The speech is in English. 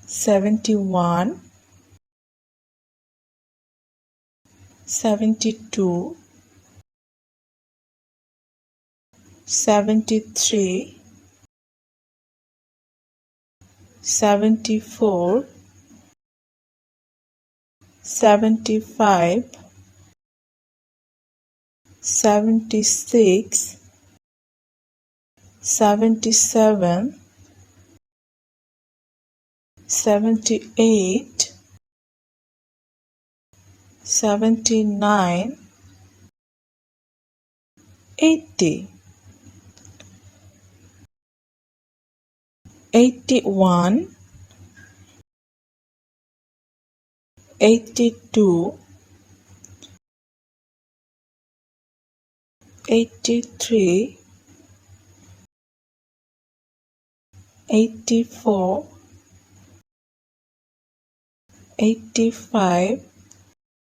71, 72, 73, 74, 75, 76, 77, 78, 79, 80, 81, 82, 83, 84, 85,